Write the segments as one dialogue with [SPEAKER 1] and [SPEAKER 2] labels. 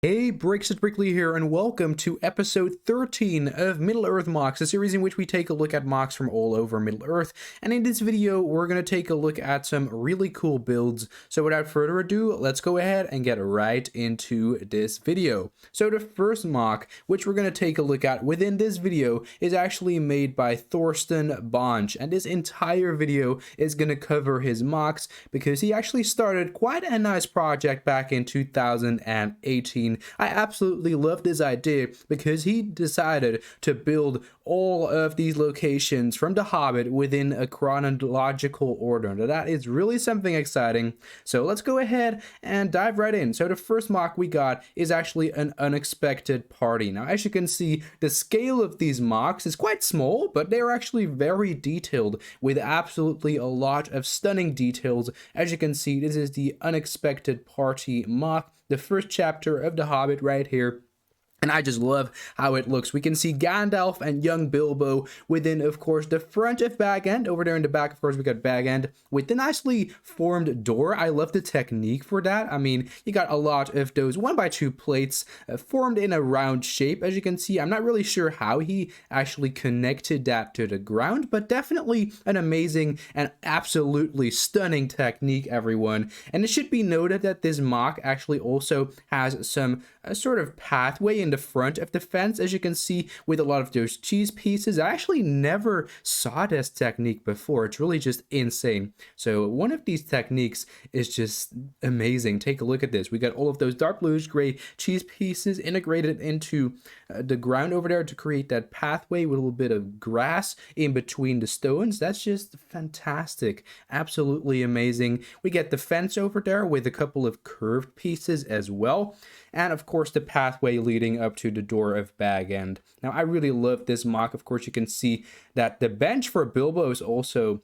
[SPEAKER 1] Hey, Breaks It Brickley here, and welcome to episode 13 of Middle Earth MOCS, a series in which we take a look at MOCs from all over Middle Earth. And in this video, we're going to take a look at some really cool builds. So without further ado, let's go ahead and get right into this video. So the first MOC, which we're going to take a look at within this video, is actually made by Thorsten Bonch. And this entire video is going to cover his MOCs because he actually started quite a nice project back in 2018. I absolutely love this idea because he decided to build all of these locations from The Hobbit within a chronological order. Now that is really something exciting. So let's go ahead and dive right in. So the first MOC we got is actually an unexpected party. Now, as you can see, the scale of these MOCs is quite small, but they're actually very detailed with absolutely a lot of stunning details. As you can see, this is the unexpected party MOC, the first chapter of The Hobbit right here. And I just love how it looks. We can see Gandalf and young Bilbo within, of course, the front of Baggins. Over there in the back, of course, we got Baggins with the nicely formed door. I love the technique for that. I mean, you got a lot of those 1x2 plates formed in a round shape. As you can see, I'm not really sure how he actually connected that to the ground, but definitely an amazing and absolutely stunning technique, everyone. And it should be noted that this MOC actually also has some sort of pathway in the front of the fence, as you can see with a lot of those cheese pieces. I actually never saw this technique before. It's really just insane. So one of these techniques is just amazing. Take a look at this. We got all of those dark bluish gray cheese pieces integrated into the ground over there to create that pathway with a little bit of grass in between the stones. That's just fantastic. Absolutely amazing. We get the fence over there with a couple of curved pieces as well. And of course, the pathway leading up to the door of Baggins. Now, I really love this MOC. Of course, you can see that the bench for Bilbo is also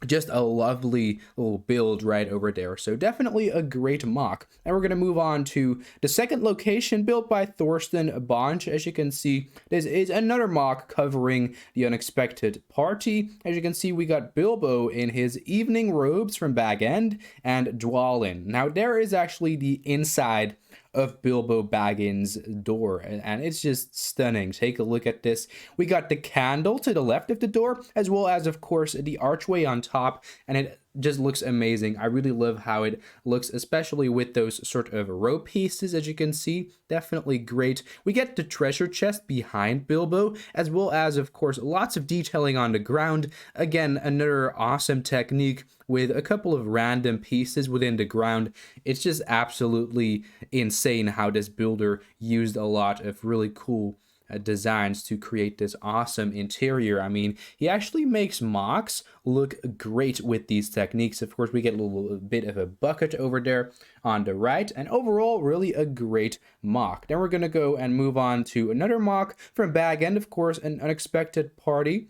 [SPEAKER 1] just a lovely little build right over there. So definitely a great MOC. And we're going to move on to the second location built by Thorsten Bonch. As you can see, this is another MOC covering the unexpected party. As you can see, we got Bilbo in his evening robes from Baggins and Dwalin. Now, there is actually the inside of Bilbo Baggins' door, and it's just stunning. Take a look at this. We got the candle to the left of the door, as well as, of course, the archway on top, and it just looks amazing. I really love how it looks, especially with those sort of row pieces, as you can see. Definitely great. We get the treasure chest behind Bilbo, as well as, of course, lots of detailing on the ground. Again, another awesome technique with a couple of random pieces within the ground. It's just absolutely insane how this builder used a lot of really cool designs to create this awesome interior. I mean, he actually makes MOCs look great with these techniques. Of course, we get a little bit of a bucket over there on the right, and overall, really a great MOC. Then we're gonna go and move on to another MOC from Baggins, of course, an unexpected party.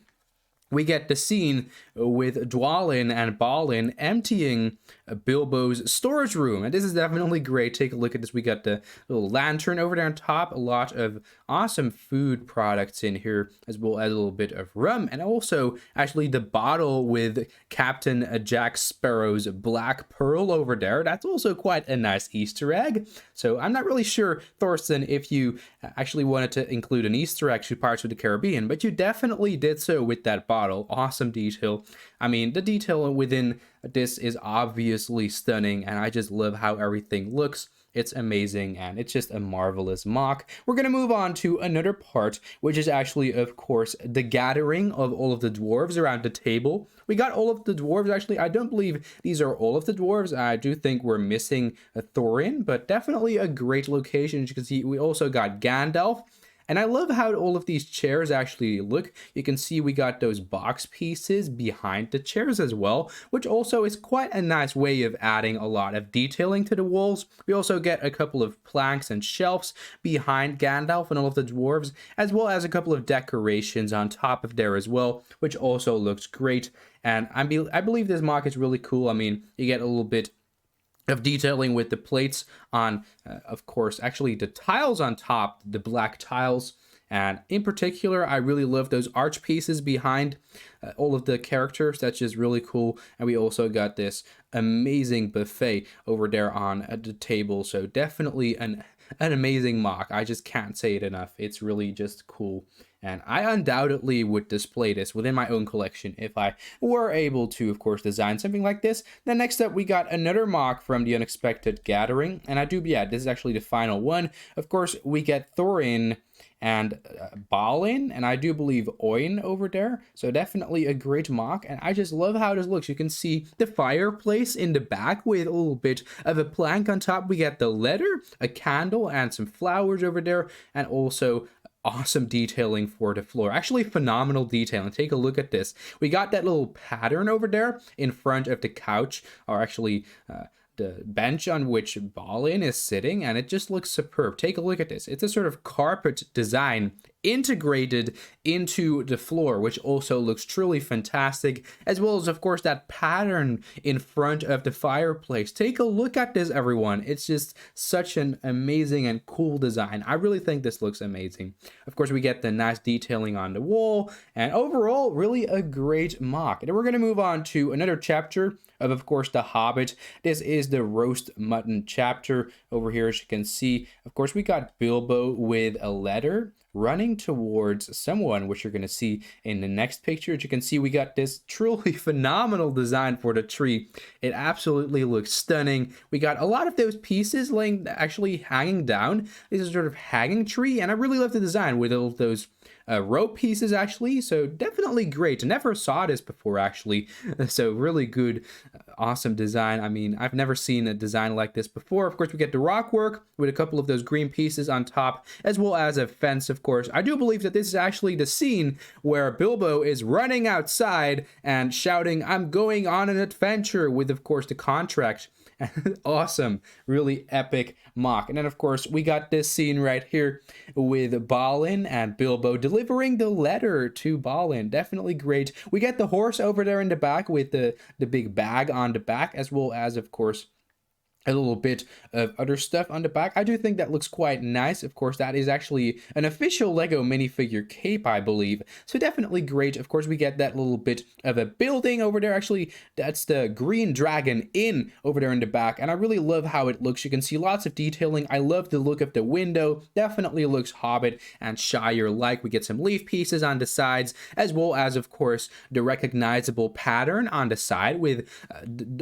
[SPEAKER 1] We get the scene with Dwalin and Balin emptying Bilbo's storage room. And this is definitely great. Take a look at this. We got the little lantern over there on top. A lot of awesome food products in here, as well as a little bit of rum. And also, actually, the bottle with Captain Jack Sparrow's Black Pearl over there. That's also quite a nice Easter egg. So I'm not really sure, Thorsten, if you actually wanted to include an Easter egg to Pirates of the Caribbean, but you definitely did so with that bottle. Awesome detail. I mean, the detail within this is obviously stunning, and I just love how everything looks. It's amazing, and it's just a marvelous MOC. We're going to move on to another part, which is actually, of course, the gathering of all of the dwarves around the table. We got all of the dwarves. Actually, I don't believe these are all of the dwarves. I do think we're missing a Thorin, but definitely a great location. As you can see, we also got Gandalf. And I love how all of these chairs actually look. You can see we got those box pieces behind the chairs as well, which also is quite a nice way of adding a lot of detailing to the walls. We also get a couple of planks and shelves behind Gandalf and all of the dwarves, as well as a couple of decorations on top of there as well, which also looks great. And I believe this MOC is really cool. I mean, you get a little bit of detailing with the plates on, of course, actually the tiles on top, the black tiles. And in particular, I really love those arch pieces behind all of the characters. That's just really cool. And we also got this amazing buffet over there on the table. So definitely an an amazing mock. I just can't say it enough. It's really just cool. And I undoubtedly would display this within my own collection if I were able to, of course, design something like this. Then next up, we got another mock from the Unexpected Gathering. And this is actually the final one. Of course, we get Thorin and Dwalin, and I do believe Oin over there. So definitely a great mock, and I just love how this looks. You can see the fireplace in the back with a little bit of a plank on top. We get the letter, a candle, and some flowers over there, and also awesome detailing for the floor. Actually, phenomenal detailing. Take a look at this. We got that little pattern over there in front of the couch, or actually the bench on which Dwalin is sitting, and it just looks superb. Take a look at this. It's a sort of carpet design integrated into the floor, which also looks truly fantastic, as well as, of course, that pattern in front of the fireplace. Take a look at this, everyone. It's just such an amazing and cool design. I really think this looks amazing. Of course, we get the nice detailing on the wall, and overall, really a great mock. And we're going to move on to another chapter of course, the Hobbit. This is the roast mutton chapter over here. As you can see, of course, we got Bilbo with a letter running towards someone, which you're going to see in the next picture. As you can see, we got this truly phenomenal design for the tree. It absolutely looks stunning. We got a lot of those pieces actually hanging down. This is sort of hanging tree, and I really love the design with all those rope pieces, actually. So definitely great. I never saw this before, actually. So really good, awesome design. I mean, I've never seen a design like this before. Of course, we get the rock work with a couple of those green pieces on top, as well as a fence, of course. I do believe that this is actually the scene where Bilbo is running outside and shouting, "I'm going on an adventure," with, of course, the contract. Awesome, really epic mock. And then, of course, we got this scene right here with Dwalin and Bilbo delivering the letter to Dwalin. Definitely great. We get the horse over there in the back with the big bag on the back, as well as, of course, a little bit of other stuff on the back. I do think that looks quite nice. Of course, that is actually an official LEGO minifigure cape, I believe. So definitely great. Of course, we get that little bit of a building over there. Actually, that's the Green Dragon Inn over there in the back. And I really love how it looks. You can see lots of detailing. I love the look of the window. Definitely looks Hobbit and Shire-like. We get some leaf pieces on the sides, as well as, of course, the recognizable pattern on the side with,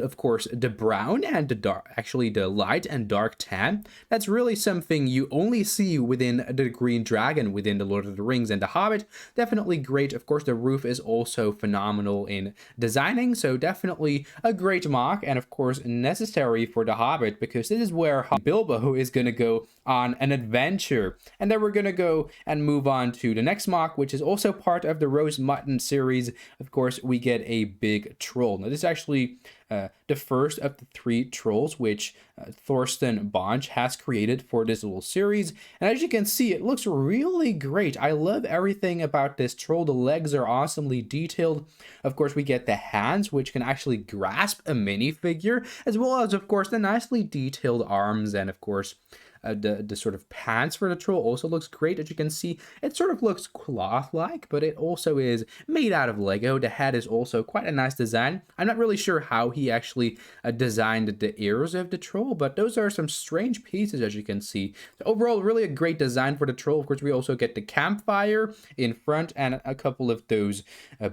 [SPEAKER 1] of course, the brown and the dark, actually the light and dark tan. That's really something you only see within the Green Dragon, within the Lord of the Rings and the Hobbit. Definitely great. Of course, the roof is also phenomenal in designing, so definitely a great mock, and of course necessary for the Hobbit, because this is where Bilbo is going to go on an adventure. And then we're going to go and move on to the next mock, which is also part of the roast mutton series. Of course, we get a big troll. Now, this is actually the first of the 3 trolls which Thorsten Bonch has created for this little series. And as you can see, it looks really great. I love everything about this troll. The legs are awesomely detailed. Of course, we get the hands, which can actually grasp a minifigure, as well as, of course, the nicely detailed arms, and of course, the sort of pants for the troll also looks great. As you can see, it sort of looks cloth-like, but it also is made out of Lego. The head is also quite a nice design. I'm not really sure how he actually designed the ears of the troll, but those are some strange pieces, as you can see. So overall, really a great design for the troll. Of course, we also get the campfire in front and a couple of those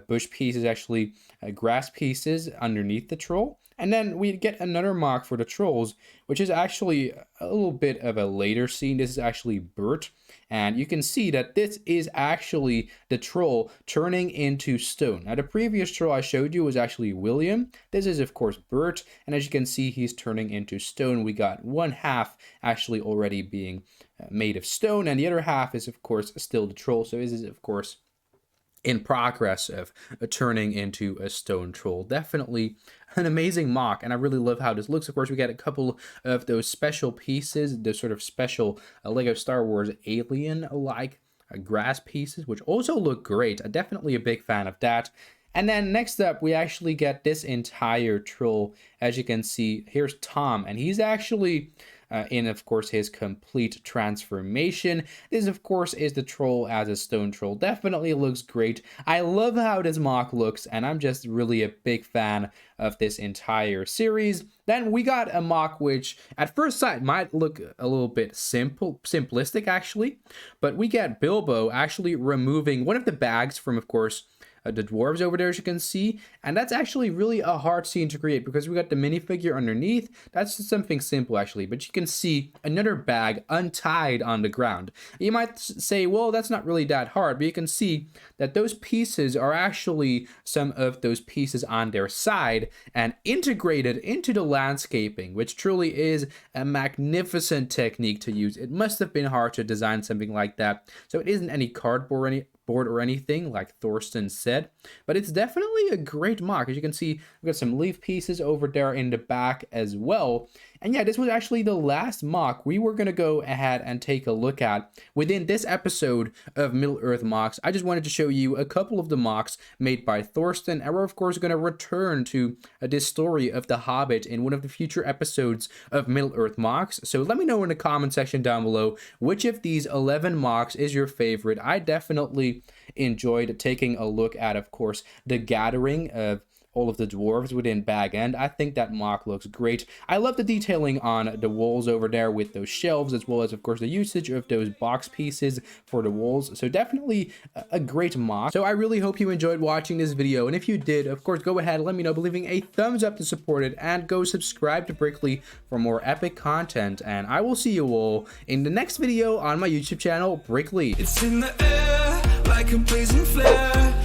[SPEAKER 1] bush pieces, actually grass pieces underneath the troll. And then we get another mock for the trolls, which is actually a little bit of a later scene. This is actually Bert, and you can see that this is actually the troll turning into stone. Now, the previous troll I showed you was actually William. This is, of course, Bert, and as you can see, he's turning into stone. We got one half actually already being made of stone, and the other half is, of course, still the troll. So this is, of course, in progress of turning into a stone troll. Definitely an amazing mock, and I really love how this looks. Of course, we got a couple of those special pieces, those sort of special LEGO Star Wars alien-like grass pieces, which also look great. I'm definitely a big fan of that. And then next up, we actually get this entire troll. As you can see, here's Tom, and he's actually in, of course, his complete transformation. This, of course, is the troll as a stone troll. Definitely looks great. I love how this MOC looks, and I'm just really a big fan of this entire series. Then we got a MOC which at first sight might look a little bit simplistic actually, but we get Bilbo actually removing one of the bags from, of course, the dwarves over there, as you can see, and that's actually really a hard scene to create because we got the minifigure underneath. That's just something simple actually, but you can see another bag untied on the ground. You might say, well, that's not really that hard, but you can see that those pieces are actually some of those pieces on their side and integrated into the landscaping, which truly is a magnificent technique to use. It must have been hard to design something like that, so it isn't any cardboard or anything like Thorsten said, but it's definitely a great MOC. As you can see, we've got some leaf pieces over there in the back as well. And yeah, this was actually the last MOC we were going to go ahead and take a look at within this episode of Middle Earth MOCS. I just wanted to show you a couple of the MOCs made by Thorsten, and we're of course going to return to this story of the Hobbit in one of the future episodes of Middle Earth MOCS. So let me know in the comment section down below which of these 11 MOCs is your favorite. I definitely enjoyed taking a look at, of course, the gathering of all of the dwarves within Baggins. I think that MOC looks great. I love the detailing on the walls over there with those shelves, as well as, of course, the usage of those box pieces for the walls. So definitely a great MOC. So I really hope you enjoyed watching this video, and if you did, of course, go ahead and let me know by leaving a thumbs up to support it, and go subscribe to Brickley for more epic content. And I will see you all in the next video on my YouTube channel, Brickley.
[SPEAKER 2] It's in the air like a blazing flare.